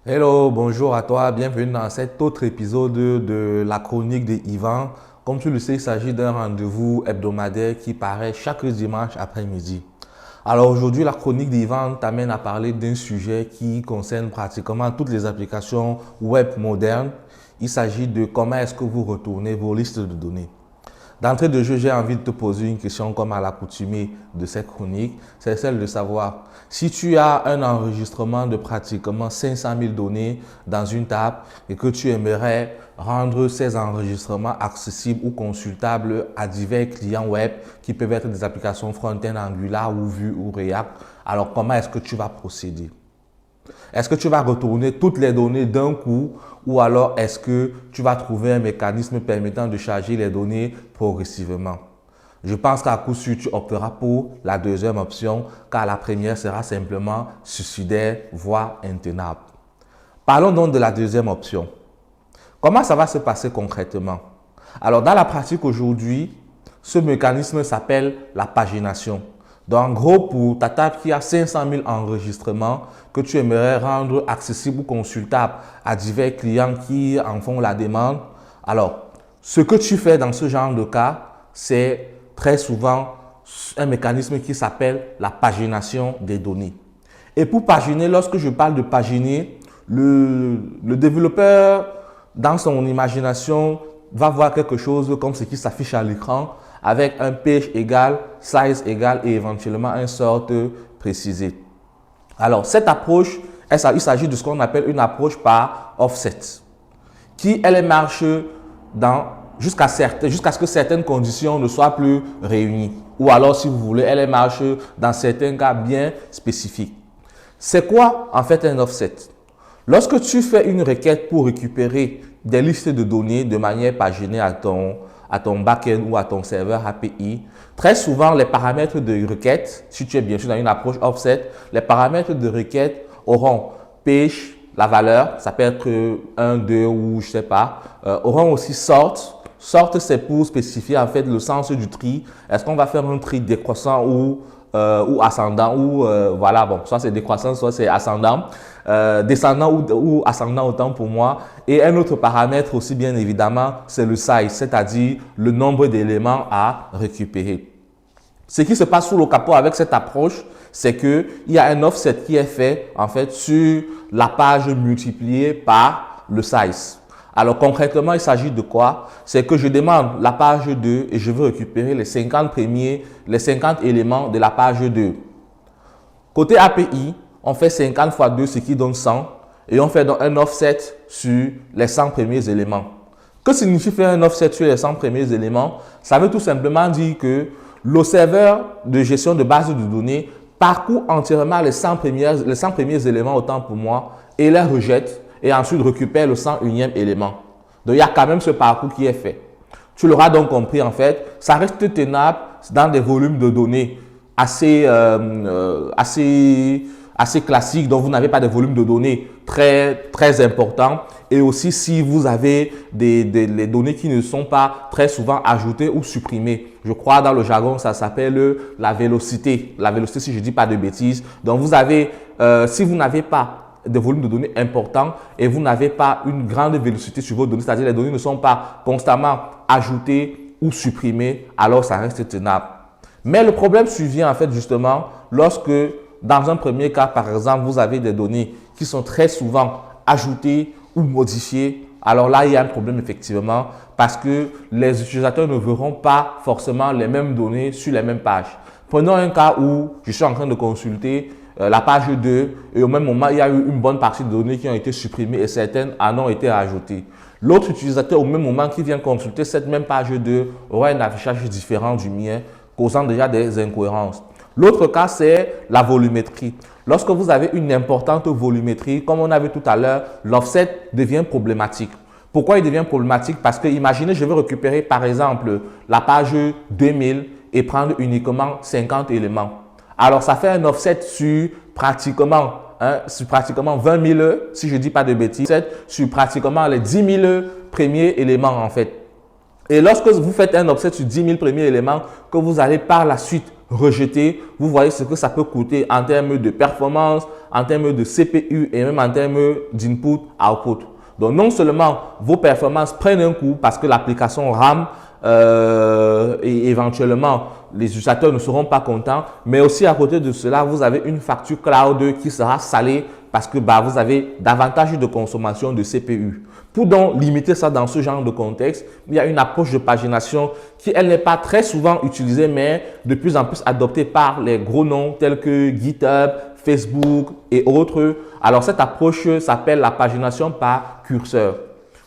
Hello, bonjour à toi, bienvenue dans cet autre épisode de la chronique de Yvan. Comme tu le sais, il s'agit d'un rendez-vous hebdomadaire qui paraît chaque dimanche après-midi. Alors aujourd'hui, la chronique d'Yvan t'amène à parler d'un sujet qui concerne pratiquement toutes les applications web modernes. Il s'agit de comment est-ce que vous retournez vos listes de données. D'entrée de jeu, j'ai envie de te poser une question comme à l'accoutumée de cette chronique, c'est celle de savoir si tu as un enregistrement de pratiquement 500 000 données dans une table et que tu aimerais rendre ces enregistrements accessibles ou consultables à divers clients web qui peuvent être des applications front-end Angular ou Vue ou React, alors comment est-ce que tu vas procéder? Est-ce que tu vas retourner toutes les données d'un coup ou alors est-ce que tu vas trouver un mécanisme permettant de charger les données progressivement? Je pense qu'à coup sûr, tu opteras pour la deuxième option car la première sera simplement suicidaire, voire intenable. Parlons donc de la deuxième option. Comment ça va se passer concrètement? Alors, dans la pratique aujourd'hui, ce mécanisme s'appelle la pagination. Donc, en gros, pour ta table qui a 500 000 enregistrements que tu aimerais rendre accessibles ou consultables à divers clients qui en font la demande, alors, ce que tu fais dans ce genre de cas, c'est très souvent un mécanisme qui s'appelle la pagination des données. Et pour paginer, lorsque je parle de paginer, le développeur, dans son imagination, va voir quelque chose comme ce qui s'affiche à l'écran avec un page égal, size égal et éventuellement un sort précisé. Alors, cette approche, il s'agit de ce qu'on appelle une approche par offset, qui, elle marche jusqu'à ce que certaines conditions ne soient plus réunies. Ou alors, si vous voulez, elle marche dans certains cas bien spécifiques. C'est quoi en fait un offset? Lorsque tu fais une requête pour récupérer des listes de données de manière paginée à ton back-end ou à ton serveur API, très souvent les paramètres de requête, si tu es bien sûr dans une approche offset, les paramètres de requête auront page, la valeur, ça peut être 1, 2 ou je ne sais pas, auront aussi sort. Sort, c'est pour spécifier en fait le sens du tri. Est-ce qu'on va faire un tri décroissant ou ascendant ou voilà, bon, soit c'est décroissant, soit c'est ascendant, descendant ou ascendant autant pour moi. Et un autre paramètre aussi bien évidemment, c'est le size, c'est-à-dire le nombre d'éléments à récupérer. Ce qui se passe sous le capot avec cette approche, c'est qu'il y a un offset qui est fait en fait sur la page multipliée par le size. Alors concrètement, il s'agit de quoi? C'est que je demande la page 2 et je veux récupérer les 50 éléments de la page 2. Côté API, on fait 50 fois 2, ce qui donne 100 et on fait donc un offset sur les 100 premiers éléments. Que signifie faire un offset sur les 100 premiers éléments? Ça veut tout simplement dire que le serveur de gestion de base de données parcourt entièrement les 100 premiers éléments autant pour moi et les rejette et ensuite récupère le 101e élément. Donc, il y a quand même ce parcours qui est fait. Tu l'auras donc compris en fait, ça reste tenable dans des volumes de données assez classiques, donc vous n'avez pas de volume de données très importants. Et aussi si vous avez les données qui ne sont pas très souvent ajoutées ou supprimées. Je crois dans le jargon, ça s'appelle la vélocité. La vélocité, si je ne dis pas de bêtises. Donc vous avez, si vous n'avez pas de volume de données important et vous n'avez pas une grande vélocité sur vos données, c'est-à-dire les données ne sont pas constamment ajoutées ou supprimées, alors ça reste tenable. Mais le problème survient en fait justement lorsque dans un premier cas, par exemple, vous avez des données qui sont très souvent ajoutées ou modifiées. Alors là, il y a un problème effectivement parce que les utilisateurs ne verront pas forcément les mêmes données sur les mêmes pages. Prenons un cas où je suis en train de consulter la page 2 et au même moment, il y a eu une bonne partie de données qui ont été supprimées et certaines en ont été ajoutées. L'autre utilisateur au même moment qui vient consulter cette même page 2 aura un affichage différent du mien, causant déjà des incohérences. L'autre cas, c'est la volumétrie. Lorsque vous avez une importante volumétrie, comme on a vu tout à l'heure, l'offset devient problématique. Pourquoi il devient problématique? Parce que imaginez, je veux récupérer par exemple la page 2000 et prendre uniquement 50 éléments. Alors, ça fait un offset sur pratiquement 20 000, si je ne dis pas de bêtises, sur pratiquement les 10 000 premiers éléments en fait. Et lorsque vous faites un offset sur 10 000 premiers éléments, que vous allez par la suite rejeté, vous voyez ce que ça peut coûter en termes de performance, en termes de CPU et même en termes d'input-output. Donc, non seulement vos performances prennent un coup parce que l'application rame et éventuellement les utilisateurs ne seront pas contents, mais aussi à côté de cela, vous avez une facture cloud qui sera salée parce que vous avez davantage de consommation de CPU. Pour donc limiter ça dans ce genre de contexte, il y a une approche de pagination qui, elle, n'est pas très souvent utilisée, mais de plus en plus adoptée par les gros noms tels que GitHub, Facebook et autres. Alors, cette approche s'appelle la pagination par curseur.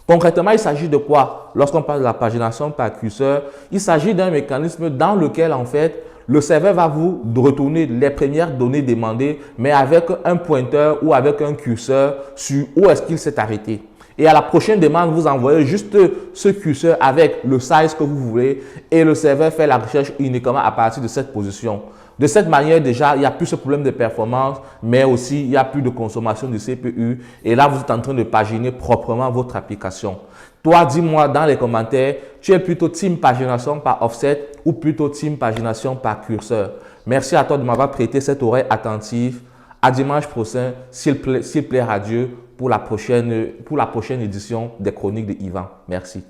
Concrètement, il s'agit de quoi? Lorsqu'on parle de la pagination par curseur, il s'agit d'un mécanisme dans lequel, en fait, le serveur va vous retourner les premières données demandées, mais avec un pointeur ou avec un curseur sur où est-ce qu'il s'est arrêté. Et à la prochaine demande, vous envoyez juste ce curseur avec le size que vous voulez et le serveur fait la recherche uniquement à partir de cette position. De cette manière, déjà, il n'y a plus ce problème de performance, mais aussi il n'y a plus de consommation de CPU. Et là, vous êtes en train de paginer proprement votre application. Toi, dis-moi dans les commentaires, tu es plutôt team pagination par offset ou plutôt team pagination par curseur. Merci à toi de m'avoir prêté cette oreille attentive. À dimanche prochain, s'il plaît à Dieu, pour la prochaine édition des Chroniques de Yvan. Merci.